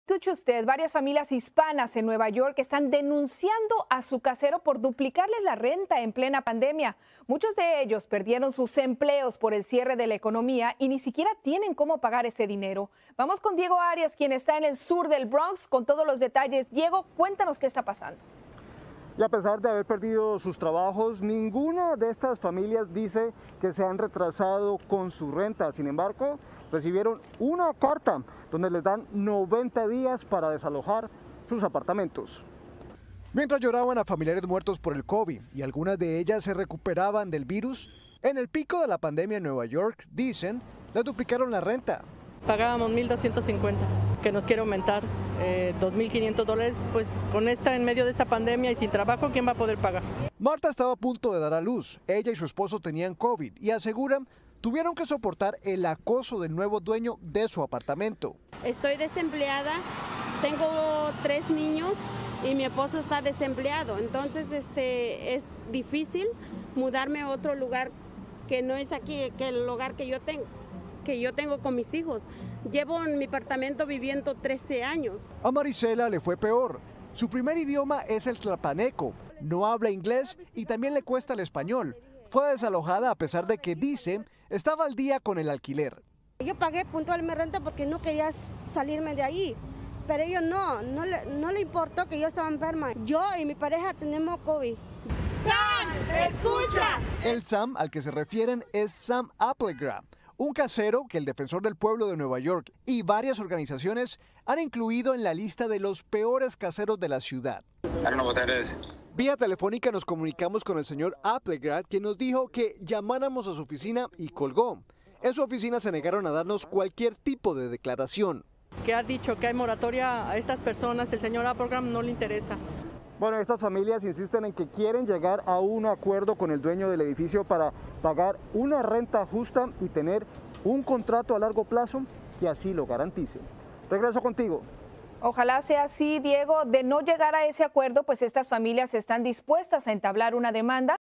Escuche usted, varias familias hispanas en Nueva York están denunciando a su casero por duplicarles la renta en plena pandemia. Muchos de ellos perdieron sus empleos por el cierre de la economía y ni siquiera tienen cómo pagar ese dinero. Vamos con Diego Arias, quien está en el sur del Bronx, con todos los detalles. Diego, cuéntanos qué está pasando. Y a pesar de haber perdido sus trabajos, ninguna de estas familias dice que se han retrasado con su renta. Sin embargo, recibieron una carta donde les dan 90 días para desalojar sus apartamentos. Mientras lloraban a familiares muertos por el COVID y algunas de ellas se recuperaban del virus, en el pico de la pandemia en Nueva York, dicen, les duplicaron la renta. Pagábamos $1,250, que nos quiere aumentar $2,500, pues en medio de esta pandemia y sin trabajo, ¿quién va a poder pagar? Marta estaba a punto de dar a luz. Ella y su esposo tenían COVID y aseguran tuvieron que soportar el acoso del nuevo dueño de su apartamento. Estoy desempleada, tengo 3 niños y mi esposo está desempleado, entonces es difícil mudarme a otro lugar que no es aquí, que el hogar que yo tengo con mis hijos. Llevo en mi apartamento viviendo 13 años. A Marisela le fue peor. Su primer idioma es el tlapaneco, no habla inglés y también le cuesta el español. Fue desalojada a pesar de que dice estaba al día con el alquiler. Yo pagué puntual mi renta porque no quería salirme de ahí, pero ellos no le importó que yo estaba enferma. Yo y mi pareja tenemos COVID. ¡Sam, escucha! El Sam al que se refieren es Sam Applegrad, un casero que el Defensor del Pueblo de Nueva York y varias organizaciones han incluido en la lista de los peores caseros de la ciudad. Vía telefónica nos comunicamos con el señor Applegrad, quien nos dijo que llamáramos a su oficina y colgó. En su oficina se negaron a darnos cualquier tipo de declaración. Que ha dicho que hay moratoria a estas personas, el señor Applegrad no le interesa. Bueno, estas familias insisten en que quieren llegar a un acuerdo con el dueño del edificio para pagar una renta justa y tener un contrato a largo plazo que así lo garantice. Regreso contigo. Ojalá sea así, Diego. De no llegar a ese acuerdo, pues estas familias están dispuestas a entablar una demanda.